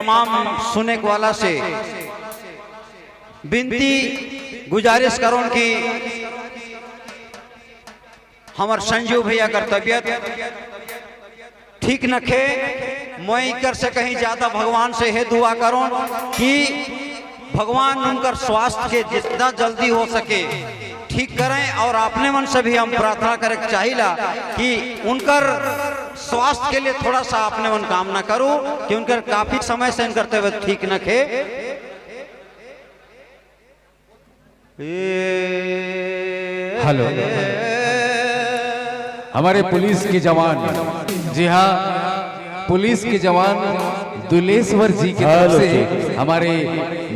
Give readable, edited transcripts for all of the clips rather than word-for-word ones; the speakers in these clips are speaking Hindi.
तमाम सुने वाला से विनती गुजारिश करूं कि हमार संजू भैया कर तबियत ठीक न खे मैं कर से कहीं ज्यादा भगवान से है दुआ करूं कि भगवान उनकर स्वास्थ्य के जितना जल्दी हो सके ठीक करें। और अपने मन से भी हम प्रार्थना करे चाहिए कि उनकर स्वास्थ्य के लिए थोड़ा सा अपने मन कामना करूं कि उनकर काफी समय से करते हुए ठीक न खे। हेलो, हमारे पुलिस के जवान, जी हाँ, पुलिस के जवान दुलेश्वर जी की तरफ से हमारे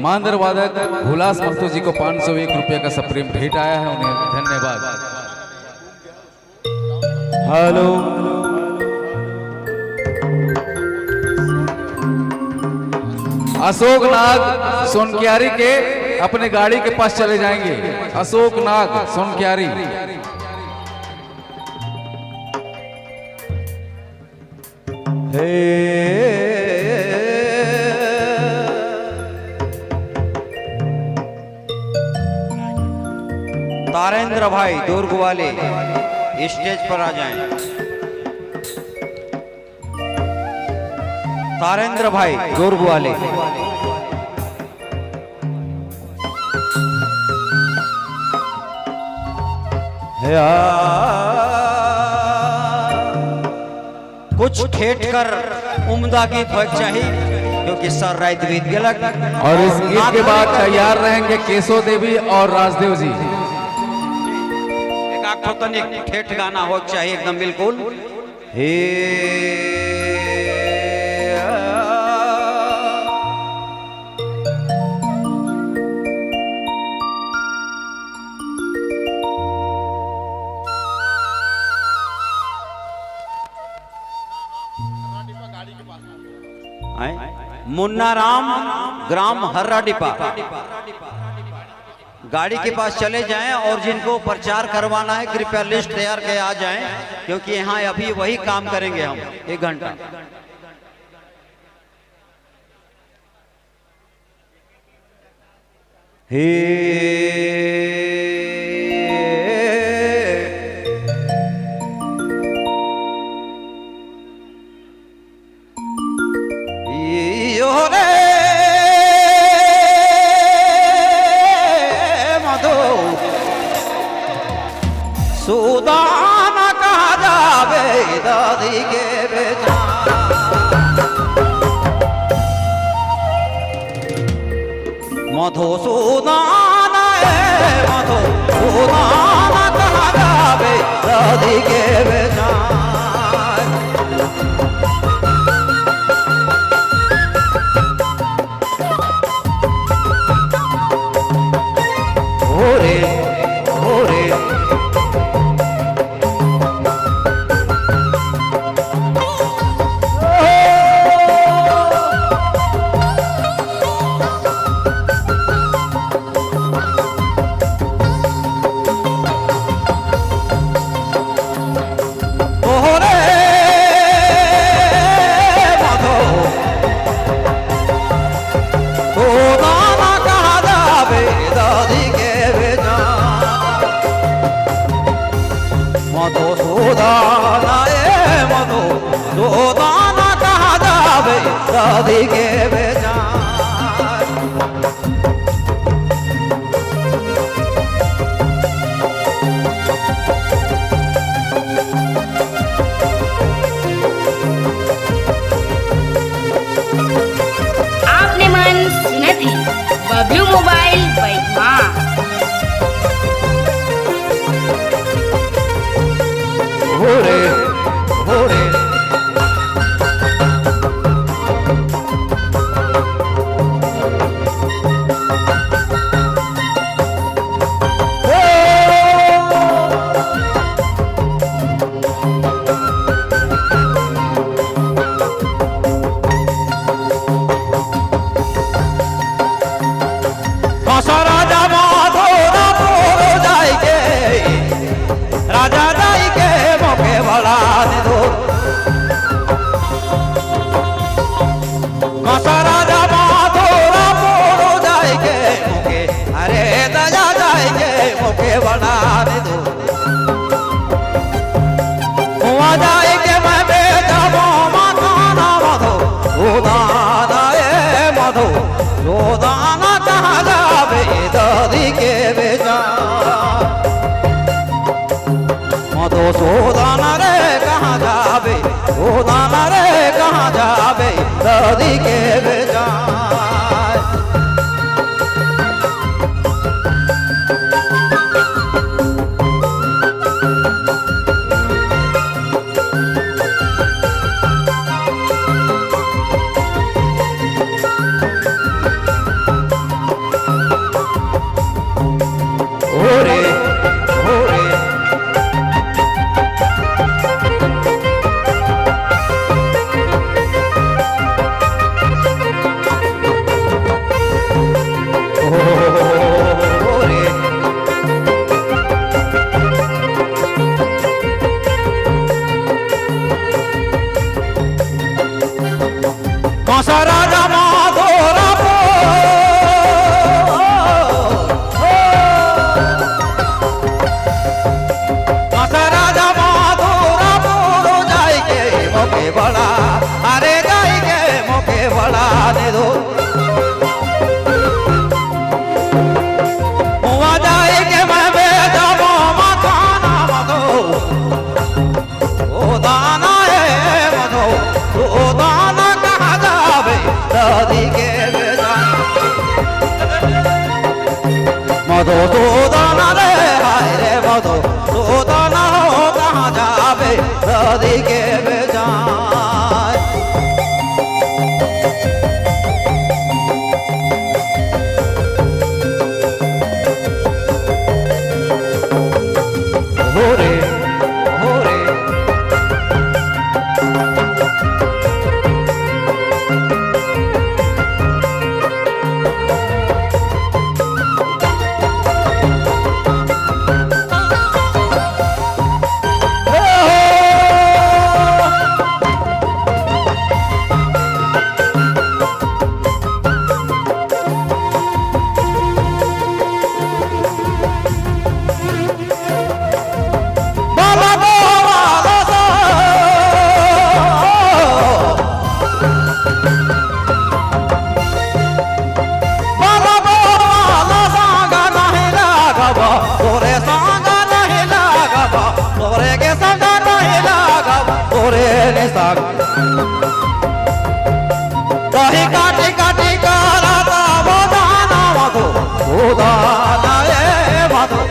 मांदर वादक हुलास महतो जी को 501 रुपये का सप्रेम भेंट आया है, उन्हें धन्यवाद। हेलो, अशोक नाग सोनकियारी के अपने गाड़ी के पास चले जाएंगे। अशोक नाग सोनकियारी। तारेंद्र भाई दुर्ग वाले स्टेज पर आ जाएं। तारेंद्र भाई दुर्ग वाले। कुछ ठेठ कर उम्दा गीत हो चाहिए क्योंकि सर रात बीत गलक। और इस गीत के बाद तैयार रहेंगे केशव देवी और राजदेव जी। एक ठेठ गाना हो चाहिए एकदम बिल्कुल। हे मुन्ना राम ग्राम हर्रा डिपा गाड़ी के पास चले जाएं और जिनको प्रचार करवाना है कृपया लिस्ट तैयार के आ जाएं क्योंकि यहाँ अभी वही काम करेंगे हम 1 घंटा। सुदाना कहा जावे दादी के बेटा मधुसूदन मधुसूदन कहा जावे दादी के बेटा। ओरे ओरे मधुसूदन कहा जावे दादी के बेटा। आपने मन सुने थे बबलू मोबाइल बैठवा। ओरे राजा माधोरा पोड़ो जाएंगे मुके अरे दया जाएंगे मुके बना दो हुआ जाएंगे मैं बेजाबो मकाना मधो दाना ए मधो जो दाना कहाँ जावे दादी के बेजा मधो सोदाना रे कहाँ जावे सोदाना रे कहाँ जावे दादी के बेजा राजा माधोरा राजा माधोरा पोड़ो जाएंगे मोके बड़ा अरे जाएंगे मोके बड़ा दे दो हुआ जाएंगे मैं बेजाबो मकाना मधो ओ दाना है मधो ओ दाना दादी के बेजा मधो तो दाना रे हाय रे मधो तो दाना हो कहाँ जावे दादी के बेजा हो रे कहीं काटी काटी कराता दाना मधो दाना ए मधो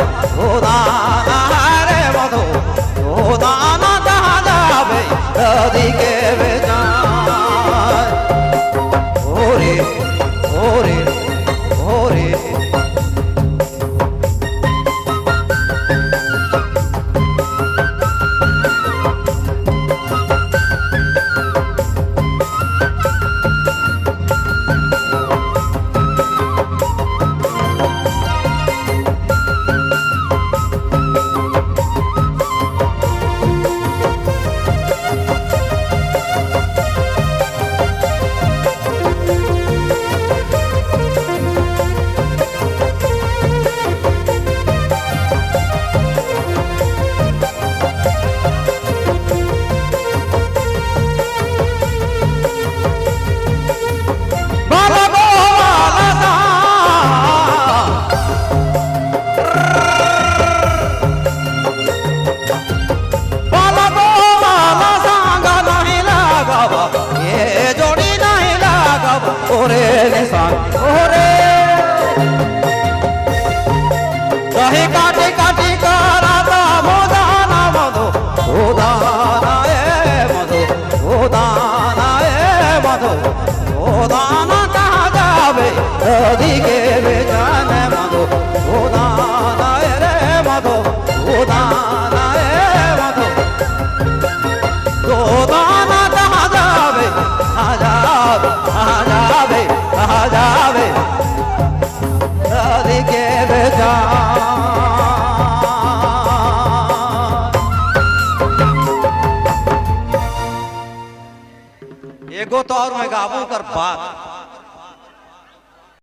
दाना रे मधो दाना कहाँ जावे दादी के बेजा ओरे ओरे ओरे ओरे निशान ओरे कहीं काटी काटी कराता दाना मधो दाना ए मधो दाना ए मधो दाना कहाँ जावे दादी के बेजान मधो दाना रे मधो दाना ए मधो दाना कहाँ जावे आ जावे दादी के बेजा एगो तो और मैं गाबू कर बात